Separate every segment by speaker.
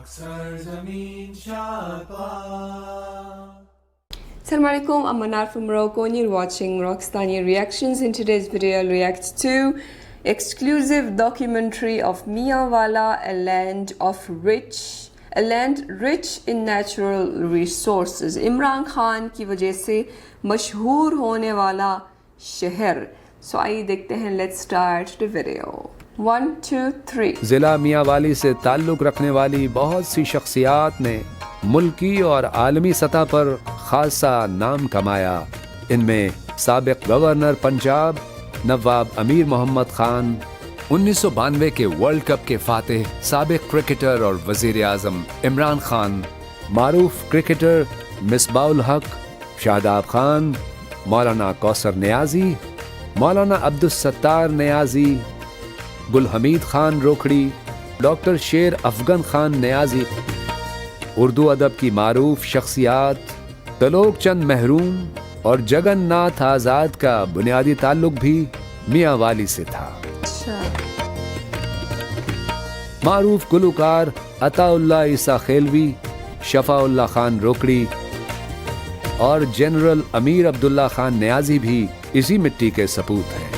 Speaker 1: Assalamu alaikum, I'm Manar from Morocco and you're watching Rockstani Reactions. In today's video, I'll react to exclusive documentary of Mianwala, a land rich in natural resources. Imran Khan की वजह से मशहूर होने वाला शहर. So आइए देखते हैं. Let's start the video. 1, 2, 3.
Speaker 2: जिला मियांवाली से ताल्लुक़ रखने वाली बहुत सी शख्सियात ने मुल्की और आलमी सतह पर खासा नाम कमाया. इनमें साबिक़ गवर्नर पंजाब नवाब अमीर मोहम्मद खान, 1992 के वर्ल्ड कप के फातिह साबिक़ क्रिकेटर और वज़ीर आज़म इमरान खान, मारूफ क्रिकेटर मिसबाउल हक, शादाब खान, मौलाना कौसर नियाज़ी, मौलाना अब्दुल सत्तार नियाज़ी, गुल हमीद खान रोखड़ी, डॉक्टर शेर अफगन खान नियाज़ी. उर्दू अदब की मारूफ शख्सियात तलोक चंद महरूम और जगन्नाथ आज़ाद का बुनियादी ताल्लुक भी मियांवाली से था. मारूफ गुलकार अताउल्लाह ईसा खेलवी, शफाउल्लाह खान रोकड़ी और जनरल अमीर अब्दुल्ला खान नियाज़ी भी इसी मिट्टी के सपूत हैं.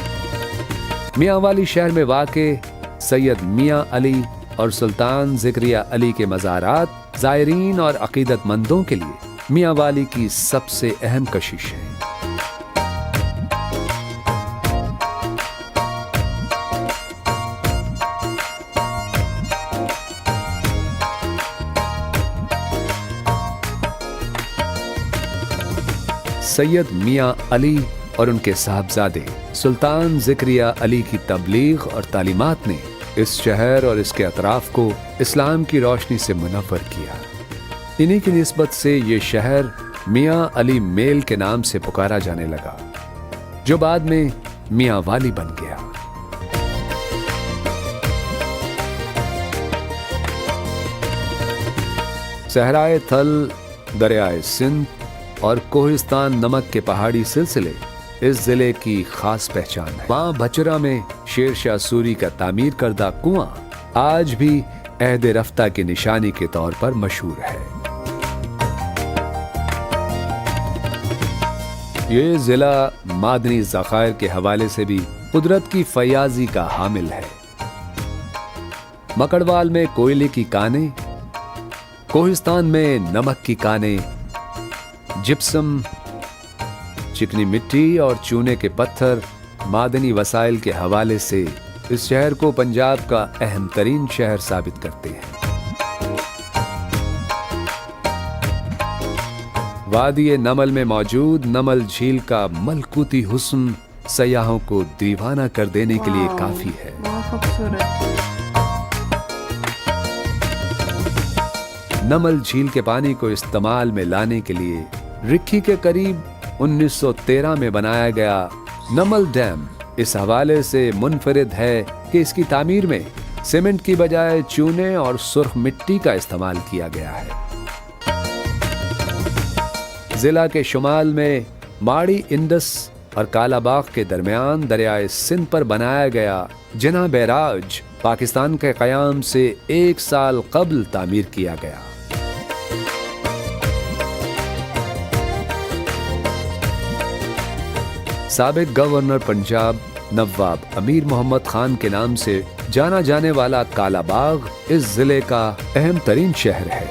Speaker 2: मियांवाली शहर में वाक़े सैयद मियां अली और सुल्तान ज़िक्रिया अली के मज़ारात ज़ायरीन और अक़ीदतमंदों के लिए मियांवाली की सबसे अहम कशिश है. सैयद मियां अली और उनके साहबजादे सुल्तान ज़िक्रिया अली की तबलीग और तालीमात ने इस शहर और इसके अतराफ को इस्लाम की रोशनी से मुनव्वर किया. इन्हीं की निस्बत से ये शहर मियां अली मेल के नाम से पुकारा जाने लगा, जो बाद में मियांवाली बन गया. सहराए थल, दरियाए सिंध और कोहिस्तान नमक के पहाड़ी सिलसिले इस जिले की खास पहचान है. वहाँ भचरा में शेर शाह सूरी का तामीर करदा कुआं आज भी अहद रफ्ता की निशानी के तौर पर मशहूर है. ये जिला मादनी ज़खायर के हवाले से भी कुदरत की फयाजी का हामिल है. मकड़वाल में कोयले की कानें, कोहिस्तान में नमक की कानें, जिप्सम, चिकनी मिट्टी और चूने के पत्थर मादनी वसाइल के हवाले से इस शहर को पंजाब का अहम तरीन शहर साबित करते हैं. वादी नमल में मौजूद नमल झील का मलकूती हुस्न सयाहों को दीवाना कर देने के लिए काफी है. नमल झील के पानी को इस्तेमाल में लाने के लिए रिक्की के करीब 1913 में बनाया गया नमल डैम इस हवाले से मुनफरिद है कि इसकी तामीर में सीमेंट की बजाय चूने और सुर्ख मिट्टी का इस्तेमाल किया गया है. जिला के शुमाल में माड़ी इंडस और कालाबाग के दरमियान दरियाए सिंध पर बनाया गया जिना बैराज पाकिस्तान के क़याम से 1 साल कबल तामीर किया गया. साबिक़ गवर्नर पंजाब नवाब अमीर मोहम्मद खान के नाम से जाना जाने वाला कालाबाग इस जिले का अहम तरीन शहर है.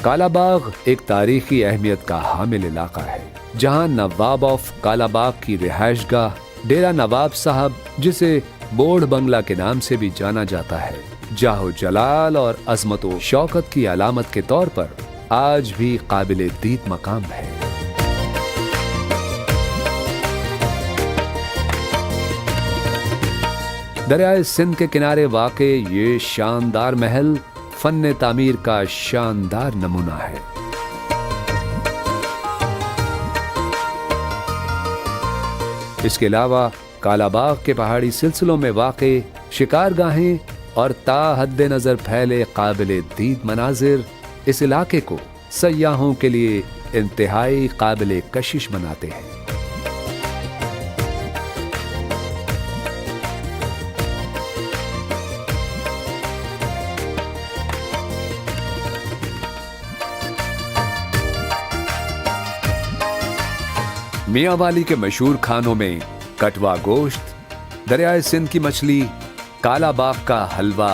Speaker 2: कालाबाग एक तारीखी अहमियत का हामिल इलाका है, जहां नवाब ऑफ कालाबाग की रिहाइशगाह डेरा नवाब साहब, जिसे बोढ़ बंगला के नाम से भी जाना जाता है, जाहो जलाल और अजमत व शौकत की अलामत के तौर पर आज भी काबिल दीद मकाम है. दरियाए सिंध के किनारे वाक़े ये शानदार महल फन तामीर का शानदार नमूना है. इसके अलावा कालाबाग के पहाड़ी सिलसिलों में वाक़े शिकारगाहें और ता हद्दे नज़र फैले काबिल दीद मनाजिर इस इलाके को सयाहों के लिए इंतहाई काबिल कशिश बनाते हैं। मियांवाली के मशहूर खानों में कटवा गोश्त, दरियाए सिंध की मछली, काला बाग का हलवा,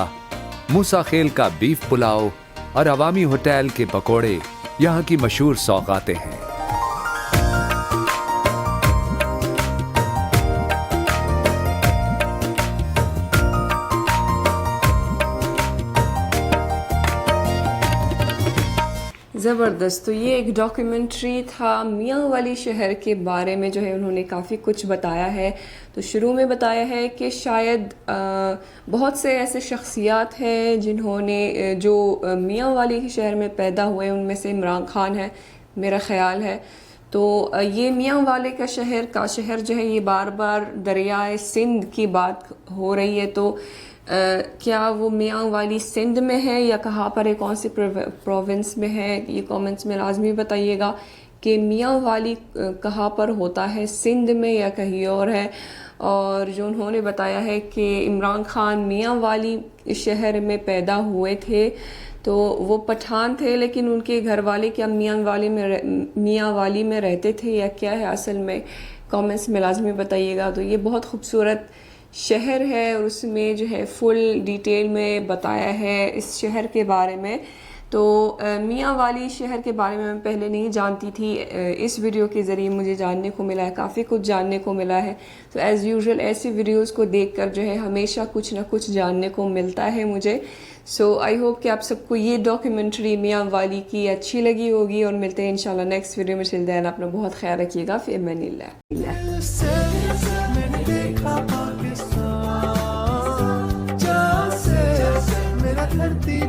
Speaker 2: मूसा खेल का बीफ पुलाव और अवामी होटल के पकोड़े यहाँ की मशहूर सौगातें हैं।
Speaker 1: ज़बरदस्त। तो ये एक डॉक्यूमेंट्री था मियांवाली शहर के बारे में, जो है उन्होंने काफ़ी कुछ बताया है। तो शुरू में बताया है कि शायद बहुत से ऐसे शख्सियात हैं जिन्होंने जो मियांवाली शहर में पैदा हुए, उनमें से इमरान खान है, मेरा ख़्याल है। तो ये मियांवाली का शहर जो है ये बार बार दरियाए सिंध की बात हो रही है। तो क्या वो मियांवाली सिंध में है या कहाँ पर है, कौन सी प्रोविंस में है, ये कमेंट्स में लाजमी बताइएगा कि मियांवाली कहाँ पर होता है, सिंध में या कहीं और है। और जो उन्होंने बताया है कि इमरान खान मियांवाली शहर में पैदा हुए थे, तो वो पठान थे, लेकिन उनके घर वाले क्या मियांवाली में रहते थे या क्या है असल में, कमेंट्स में लाजमी बताइएगा। तो ये बहुत खूबसूरत शहर है और उसमें जो है फुल डिटेल में बताया है इस शहर के बारे में। तो मियांवाली शहर के बारे में मैं पहले नहीं जानती थी, इस वीडियो के ज़रिए मुझे जानने को मिला है, काफ़ी कुछ जानने को मिला है। तो एज़ यूजुअल ऐसे वीडियोस को देखकर जो है हमेशा कुछ ना कुछ जानने को मिलता है मुझे। सो आई होप कि आप सबको ये डॉक्यूमेंट्री मियांवाली की अच्छी लगी होगी और मिलते हैं इंशाल्लाह नेक्स्ट वीडियो में। चिल देन, अपना बहुत ख्याल रखिएगा। फिर
Speaker 3: मेरा धरती